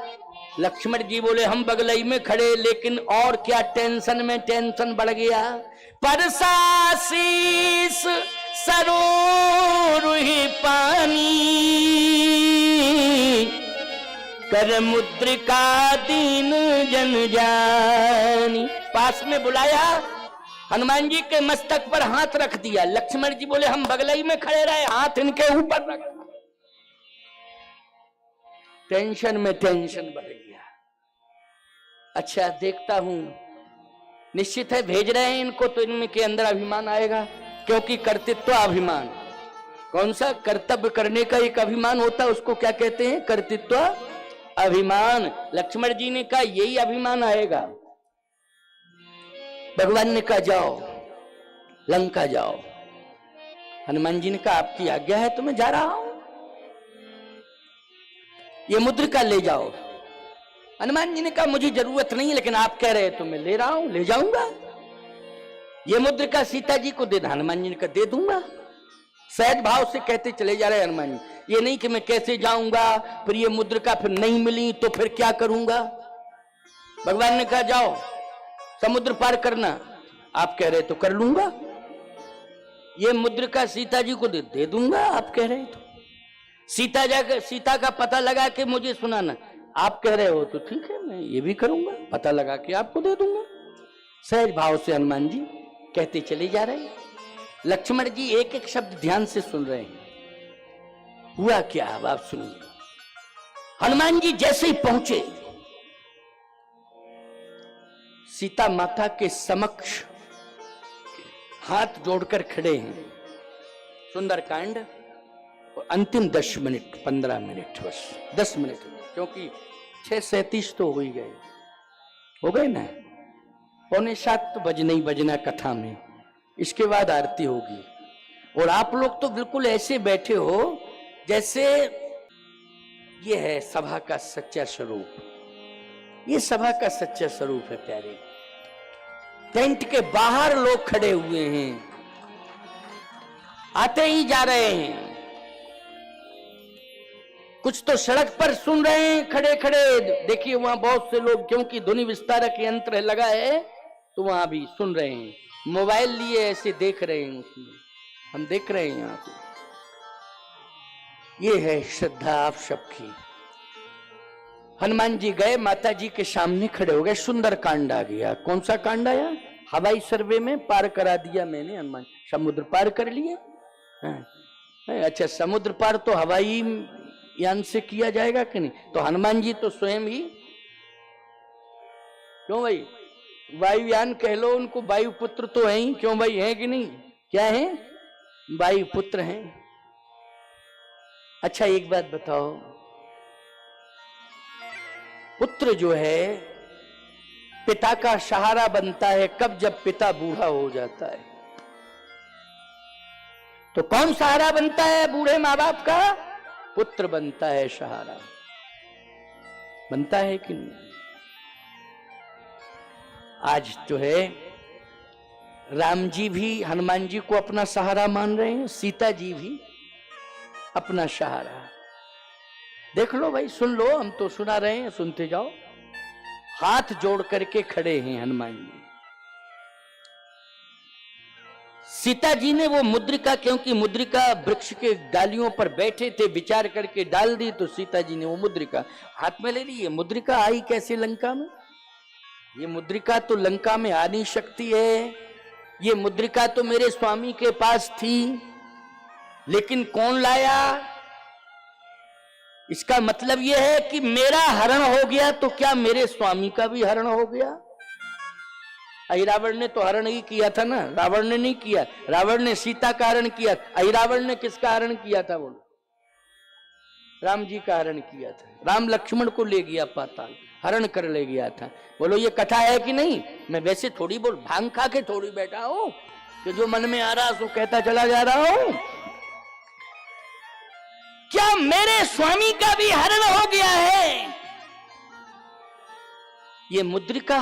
लक्ष्मण जी बोले हम बगलई में खड़े, लेकिन और क्या टेंशन में टेंशन बढ़ गया। परसासीस सरोवर ही पानी, कर मुद्रिका दीन जन जानी। पास में बुलाया, हनुमान जी के मस्तक पर हाथ रख दिया। लक्ष्मण जी बोले हम बगलई में खड़े रहे, हाथ इनके ऊपर रख। टेंशन में टेंशन बढ़ गया। अच्छा देखता हूं, निश्चित है भेज रहे हैं इनको तो इनके अंदर अभिमान आएगा, क्योंकि कर्तृत्व अभिमान, कौन सा कर्तव्य करने का एक अभिमान होता है, उसको क्या कहते हैं? कर्तृत्व अभिमान। लक्ष्मण जी ने कहा यही अभिमान आएगा। भगवान ने कहा जाओ लंका जाओ। हनुमान जी ने कहा आपकी आज्ञा है तो मैं जा रहा हूं, ये मुद्रिका ले जाओ। हनुमान जी ने कहा मुझे जरूरत नहीं है, लेकिन आप कह रहे हैं तो मैं ले रहा हूं, ले जाऊंगा। ये मुद्रिका सीता जी को दे दो। हनुमान जी ने कहा दे दूंगा। सहज भाव से कहते चले जा रहे हनुमान जी, ये नहीं कि मैं कैसे जाऊंगा, फिर ये मुद्रिका फिर नहीं मिली तो फिर क्या करूंगा। भगवान ने कहा जाओ समुद्र पार करना, आप कह रहे तो कर लूंगा। ये मुद्रिका सीता जी को दे दूंगा, आप कह रहे तो। सीता का पता लगा के मुझे सुनाना, आप कह रहे हो तो ठीक है मैं ये भी करूंगा, पता लगा के आपको दे दूंगा। सहज भाव से हनुमान जी कहते चले जा रहे हैं। लक्ष्मण जी एक एक शब्द ध्यान से सुन रहे हैं। हुआ क्या अब आप सुनिए। हनुमान जी जैसे ही पहुंचे, सीता माता के समक्ष हाथ जोड़कर खड़े हैं। सुंदरकांड और अंतिम 10 मिनट 15 मिनट, बस 10 मिनट, क्योंकि 6:37 तो हो ही गए, हो गए ना, 6:45 तो बजना ही बजना कथा में। इसके बाद आरती होगी, और आप लोग तो बिल्कुल ऐसे बैठे हो जैसे ये है सभा का सच्चा स्वरूप। ये सभा का सच्चा स्वरूप है प्यारे। टेंट के बाहर लोग खड़े हुए हैं, आते ही जा रहे हैं, कुछ तो सड़क पर सुन रहे हैं खड़े खड़े। देखिए वहां बहुत से लोग, क्योंकि ध्वनि विस्तारक यंत्र लगा है तो वहां भी सुन रहे हैं, मोबाइल लिए ऐसे देख रहे हैं, उसमें हम देख रहे हैं यहां पे। ये है श्रद्धा आप सबकी। हनुमान जी गए, माता जी के सामने खड़े हो गए। सुंदर कांड आ गया। कौन सा कांड आया? हवाई सर्वे में पार करा दिया मैंने हनुमान, समुद्र पार कर लिए। अच्छा समुद्र पार तो हवाई यान से किया जाएगा कि नहीं? तो हनुमान जी तो स्वयं ही, क्यों भाई, वायुयान कह लो उनको, वायुपुत्र तो है ही, क्यों भाई, है कि नहीं? क्या है? वायुपुत्र हैं। अच्छा एक बात बताओ, पुत्र जो है पिता का सहारा बनता है कब? जब पिता बूढ़ा हो जाता है। तो कौन सहारा बनता है बूढ़े माँ बाप का? पुत्र बनता है सहारा, बनता है कि नहीं? आज जो है राम जी भी हनुमान जी को अपना सहारा मान रहे हैं, सीता जी भी अपना सहारा। देख लो भाई, सुन लो, हम तो सुना रहे हैं, सुनते जाओ। हाथ जोड़ करके खड़े हैं हनुमान जी। सीता जी ने वो मुद्रिका, क्योंकि मुद्रिका वृक्ष के डालियों पर बैठे थे, विचार करके डाल दी, तो सीता जी ने वो मुद्रिका हाथ में ले ली। ये मुद्रिका आई कैसे लंका में? ये मुद्रिका तो लंका में आ नहीं सकती है। ये मुद्रिका तो मेरे स्वामी के पास थी, लेकिन कौन लाया? इसका मतलब यह है कि मेरा हरण हो गया तो क्या मेरे स्वामी का भी हरण हो गया? अहिरावण ने तो हरण ही किया था ना, रावण ने नहीं किया। रावण ने सीता का हरण किया, अहिरावण ने किसका हरण किया था? बोलो, राम जी का हरण किया था। राम लक्ष्मण को ले गया पाताल, हरण कर ले गया था। बोलो ये कथा है कि नहीं? मैं वैसे थोड़ी बोल भांग खा के थोड़ी बैठा हूं कि जो मन में आ रहा सो कहता चला जा रहा हूं। क्या मेरे स्वामी का भी हरण हो गया है? ये मुद्रिका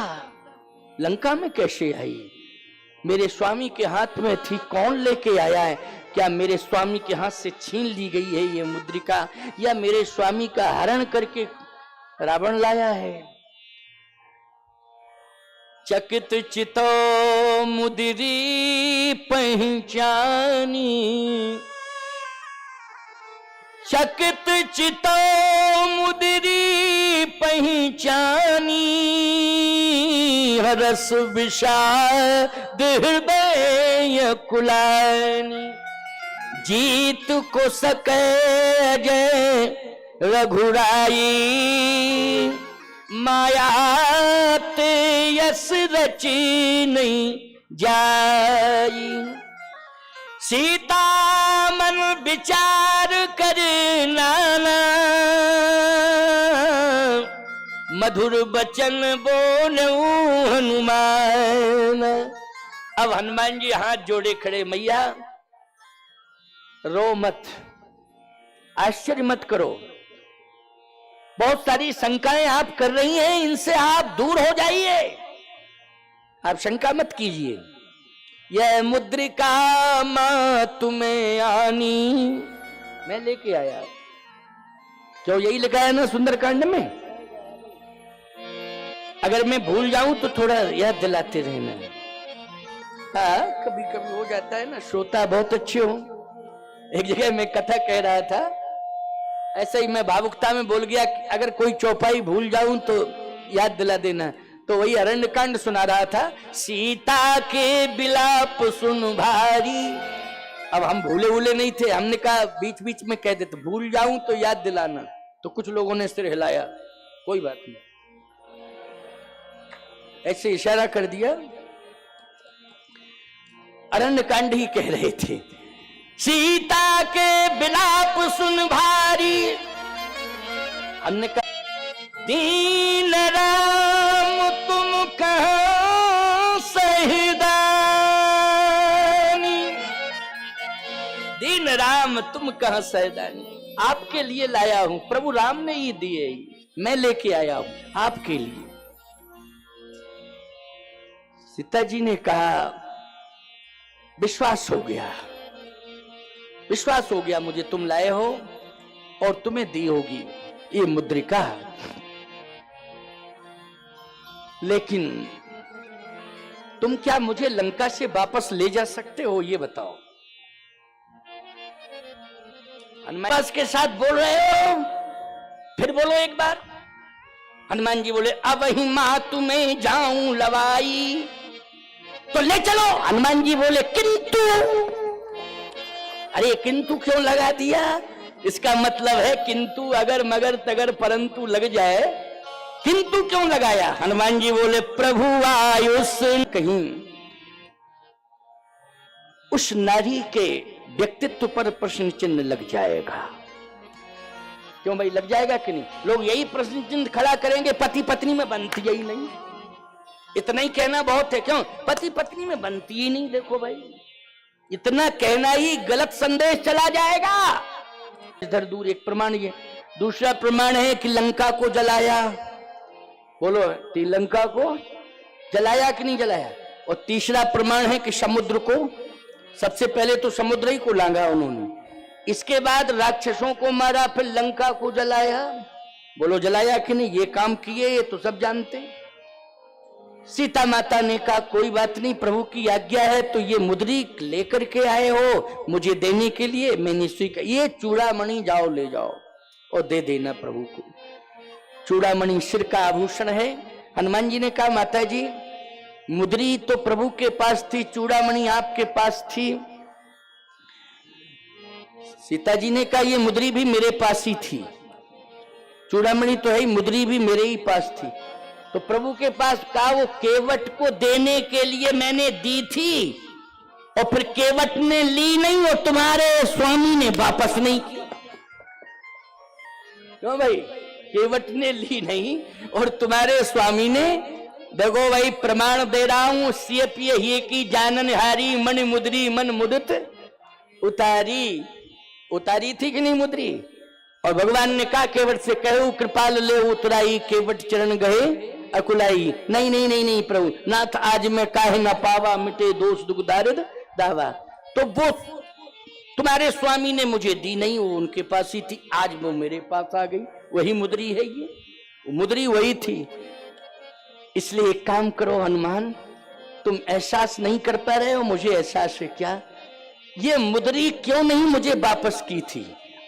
लंका में कैसे आई? मेरे स्वामी के हाथ में थी, कौन लेके आया है? क्या मेरे स्वामी के हाथ से छीन ली गई है ये मुद्रिका, या मेरे स्वामी का हरण करके रावण लाया है? चकित चितो मुद्री पहचानी, चकित चितो मुद्री पहचानी, हरस विषाद हृदय कुलानी, जीत को सके जय रघुराई, माया ते यस रची नहीं जाई, सीता मन विचार कर नाना, मधुर बचन बोलूं हनुमान। अब हनुमान जी हाथ जोड़े खड़े, मैया रो मत, आश्चर्य मत करो, बहुत सारी शंकाएं आप कर रही हैं, इनसे आप दूर हो जाइए, आप शंका मत कीजिए। यह मुद्रिका मां तुम्हें आनी, मैं लेके आया। क्यों? यही लिखा है ना सुंदरकांड में। अगर मैं भूल जाऊं तो थोड़ा याद दिलाते रहना। हाँ, कभी कभी हो जाता है ना, श्रोता बहुत अच्छे हो। एक जगह मैं कथा कह रहा था, ऐसे ही मैं भावुकता में बोल गया कि अगर कोई चौपाई भूल जाऊं तो याद दिला देना। तो वही अरण्यकांड सुना रहा था, सीता के बिलाप सुन भारी। अब हम भूले भूले नहीं थे, हमने कहा बीच बीच में कह देते, भूल जाऊं तो याद दिलाना। तो कुछ लोगों ने सिर हिलाया, कोई बात नहीं, ऐसे इशारा कर दिया। अरण्यकांड ही कह रहे थे, सीता के बिलाप सुन भारी। हमने कहा दीन राम तुम कहां सहदानी, दीन राम तुम कहां सहदानी। आपके लिए लाया हूं, प्रभु राम ने ही दिए, मैं लेके आया हूं आपके लिए। सीता जी ने कहा विश्वास हो गया, विश्वास हो गया मुझे, तुम लाए हो और तुम्हें दी होगी ये मुद्रिका। लेकिन तुम क्या मुझे लंका से वापस ले जा सकते हो, ये बताओ। हनुमान के साथ बोल रहे हो, फिर बोलो एक बार। हनुमान जी बोले अब ही मां तुम्हें जाऊं लवाई, तो ले चलो। हनुमान जी बोले किंतु, अरे किंतु क्यों लगा दिया? इसका मतलब है किंतु अगर मगर तगर परंतु लग जाए, किंतु क्यों लगाया? हनुमान जी बोले प्रभु आयुष कहीं उस नारी के व्यक्तित्व पर प्रश्न चिन्ह लग जाएगा। क्यों भाई, लग जाएगा कि नहीं? लोग यही प्रश्न चिन्ह खड़ा करेंगे, पति पत्नी में बनती ही नहीं। इतना ही कहना बहुत है। क्यों? पति पत्नी में बनती ही नहीं। देखो भाई, इतना कहना ही गलत संदेश चला जाएगा। इधर दूर एक प्रमाण ये, दूसरा प्रमाण है कि लंका को जलाया। बोलो, लंका को जलाया कि नहीं जलाया? और तीसरा प्रमाण है कि समुद्र को, सबसे पहले तो समुद्र ही को लांगा उन्होंने, इसके बाद राक्षसों को मारा, फिर लंका को जलाया। बोलो जलाया कि नहीं? ये काम किए, ये तो सब जानते। सीता माता ने कहा कोई बात नहीं, प्रभु की आज्ञा है तो ये मुद्री लेकर के आए हो मुझे देने के लिए, मैंने स्वीकार। ये चूड़ामणि जाओ ले जाओ और दे देना प्रभु को। चूड़ामणि सिर का आभूषण है। हनुमान जी ने कहा माता जी, मुद्री तो प्रभु के पास थी, चूड़ामणि आपके पास थी। सीता जी ने कहा ये मुद्री भी मेरे पास ही थी, चूड़ामणि तो है, मुद्री भी मेरे ही पास थी। तो प्रभु के पास कहा वो केवट को देने के लिए मैंने दी थी, और फिर केवट ने ली नहीं और तुम्हारे स्वामी ने वापस नहीं की। क्यों भाई? केवट ने ली नहीं और तुम्हारे स्वामी ने, देखो भाई प्रमाण दे रहा हूं, सियप ये की जानन हारी मन मुद्री मन मुदत उतारी। उतारी थी कि नहीं मुद्री? और भगवान ने कहा केवट से कहू कृपाल ले उतराई, केवट चरण गए अकुलाई। नहीं नहीं नहीं नहीं प्रभु नाथ आज मैं काहे न पावा, मिटे दोष दुख दारिद दावा। तो वो तुम्हारे स्वामी ने मुझे दी नहीं, वो उनके पास ही थी, आज वो मेरे पास आ गई। वही मुद्री है, ये मुद्री वही थी। इसलिए एक काम करो हनुमान, तुम एहसास नहीं कर पा रहे हो, मुझे एहसास है क्या, ये मुद्री क्यों नहीं मुझे वापस की थी।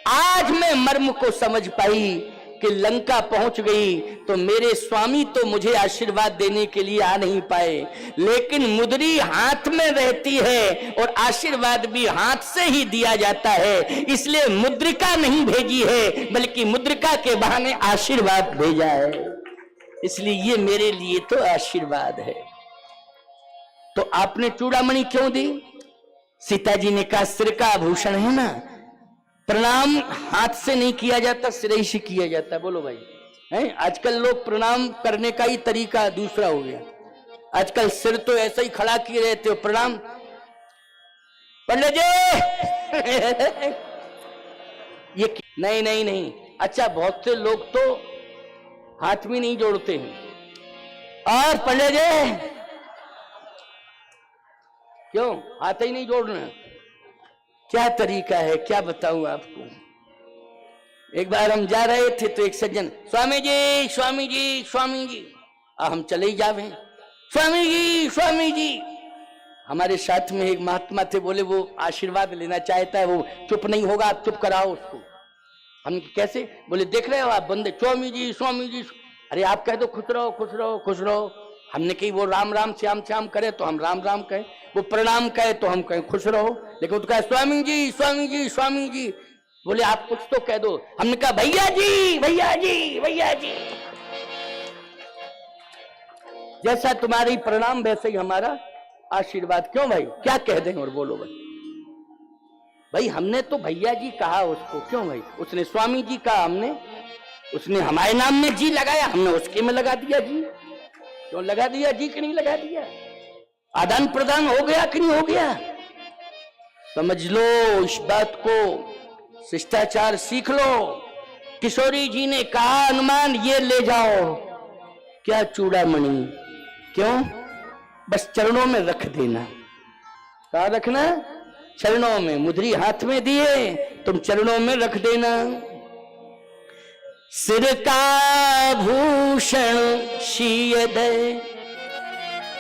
आज मैं मर्म को समझ पाई कि लंका पहुंच गई तो मेरे स्वामी तो मुझे आशीर्वाद देने के लिए आ नहीं पाए, लेकिन मुद्री हाथ में रहती है और आशीर्वाद भी हाथ से ही दिया जाता है। इसलिए मुद्रिका नहीं भेजी है, बल्कि मुद्रिका के बहाने आशीर्वाद भेजा है। इसलिए ये मेरे लिए तो आशीर्वाद है। तो आपने चूड़ामणि क्यों दी? सीता जी ने कहा सिर का आभूषण है ना, प्रणाम हाथ से नहीं किया जाता, सिर ही से किया जाता। बोलो भाई, हैं? आजकल लोग प्रणाम करने का ही तरीका दूसरा हो गया। आजकल सिर तो ऐसा ही खड़ा किए रहते हो, प्रणाम पंडित जी ये नहीं नहीं नहीं। अच्छा बहुत से लोग तो हाथ भी नहीं जोड़ते हैं। और पंडित जी क्यों हाथ ही नहीं जोड़ना? क्या तरीका है, क्या बताऊं आपको। एक बार हम जा रहे थे तो एक सज्जन स्वामी जी स्वामी जी स्वामी जी, हम चले ही जावे स्वामी जी स्वामी जी। हमारे साथ में एक महात्मा थे, बोले वो आशीर्वाद लेना चाहता है, वो चुप नहीं होगा, आप चुप कराओ उसको। हम कैसे? बोले देख रहे हो आप बंदे स्वामी जी स्वामी जी। अरे आप कह दो खुश रहो खुश रहो खुश रहो। हमने कही वो राम राम श्याम श्याम करे तो हम राम राम कहें, वो प्रणाम कहे तो हम कहें खुश रहो, लेकिन उसका स्वामी जी स्वामी जी स्वामी जी। बोले आप कुछ तो कह दो। हमने कहा भैया जी भैया जी भैया जी। जैसा तुम्हारी प्रणाम वैसे ही हमारा आशीर्वाद। क्यों भाई, क्या कह दें? और बोलो भाई, भाई हमने तो भैया जी कहा उसको। क्यों भाई? उसने स्वामी जी कहा, हमने उसने हमारे नाम में जी लगाया, हमने उसके में लगा दिया जी। क्यों लगा दिया जी कि नहीं लगा दिया? आदान प्रदान हो गया कि नहीं हो गया? समझ लो इस बात को, शिष्टाचार सीख लो। किशोरी जी ने कहा हनुमान ये ले जाओ, क्या चूड़ामणि, क्यों? बस चरणों में रख देना। कहाँ रखना? चरणों में। मुद्री हाथ में दिए, तुम चरणों में रख देना। सिर का भूषण शीय दे,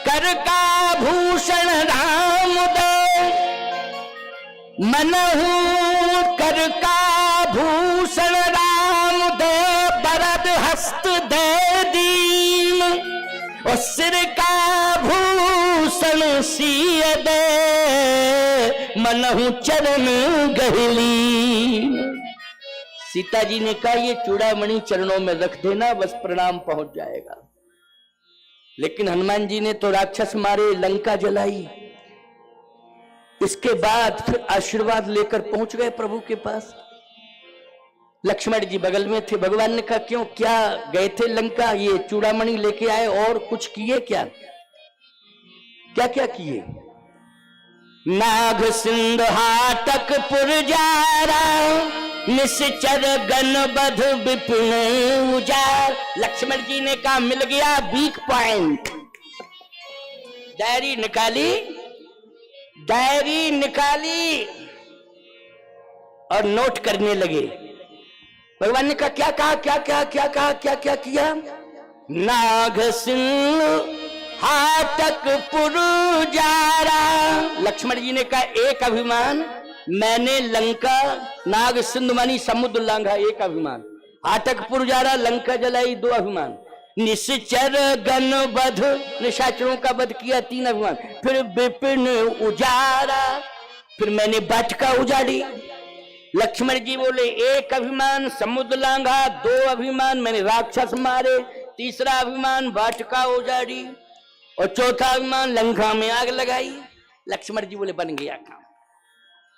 कर का भूषण राम दे, मनहु कर का भूषण राम दे, बरद हस्त दे दीन, और सिर का भूषण शीय दे, मनहु चरण गहली। सीता जी ने कहा ये चूड़ामणि चरणों में रख देना, बस प्रणाम पहुंच जाएगा। लेकिन हनुमान जी ने तो राक्षस मारे, लंका जलाई। इसके बाद फिर आशीर्वाद लेकर पहुंच गए प्रभु के पास। लक्ष्मण जी बगल में थे। भगवान ने कहा क्यों, क्या गए थे लंका, ये चूड़ामणि लेके आए, और कुछ किए क्या? क्या क्या किए? नाग सिंध हाटक पुरजारा, निश्चर गण बध विपिन उजार। लक्ष्मण जी ने कहा मिल गया वीक पॉइंट। डायरी निकाली, डायरी निकाली और नोट करने लगे। भगवान ने कहा क्या कहा, क्या क्या क्या कहा, क्या क्या किया? नाग सिंह हाटक पुरजारा। लक्ष्मण जी ने कहा एक अभिमान, मैंने लंका, नाग सिंधु मानी समुद्र लांघा, एक अभिमान। हाटक पुरजारा, लंका जलाई, दो अभिमान। निश्चर गण बध, निशाचरों का वध किया, तीन अभिमान। फिर विपिन उजारा, फिर मैंने बाटिका उजाड़ी। लक्ष्मण जी बोले एक अभिमान, समुद्र लांघा, दो अभिमान, मैंने राक्षस मारे, तीसरा अभिमान वाटिका उजाड़ी, और चौथा अभिमान लंका में आग लगाई। लक्ष्मण जी बोले बन गया काम,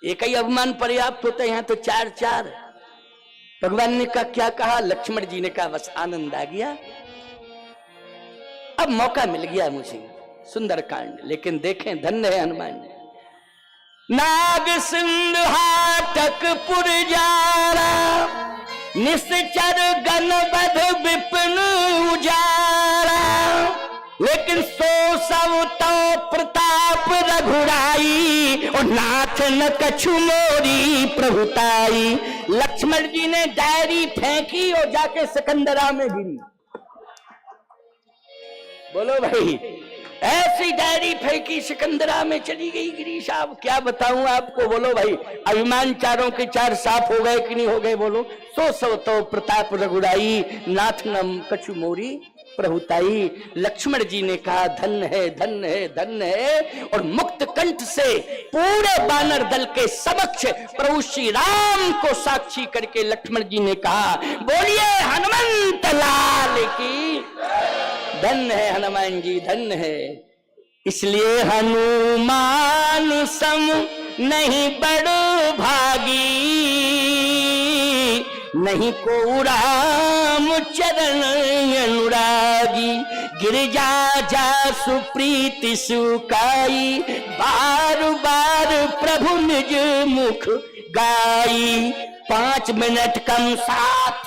एक ही अभिमान पर्याप्त होता है, यहाँ तो चार चार। भगवान ने कहा क्या कहा? लक्ष्मण जी ने कहा बस आनंद आ गया, अब मौका मिल गया मुझे। सुंदर कांड। लेकिन देखें, धन्य है हनुमान जी। नाग सिंधु हाटक पुरजारा, निश्चर गणबध विपिन उजारा। लेकिन सो सब तो प्रताप रघुराई, और नाथ न कछु मोरी प्रभुताई। लक्ष्मण जी ने डायरी फेंकी और जाके सिकंदरा में गिरी। बोलो भाई, ऐसी डायरी फेंकी सिकंदरा में चली गई गिरी। साहब क्या बताऊं आपको। बोलो भाई, अभिमान चारों के चार साफ हो गए कि नहीं हो गए? बोलो। सो सब तो प्रताप रघुराई, नाथ न कछु मोरी प्रभुताई। लक्ष्मण जी ने कहा धन्य है, धन्य है, धन्य है। और मुक्त कंठ से पूरे वानर दल के समक्ष प्रभु श्री राम को साक्षी करके लक्ष्मण जी ने कहा बोलिए हनुमंत लाल की। धन्य है हनुमान जी, धन्य है। इसलिए हनुमान सम नहीं बड़ भागी, नहीं को राम चरण अनुरागी। गिरजा जा सुप्रीति सुकाई, बार बार प्रभु निज मुख गाई। 5 मिनट कम साथ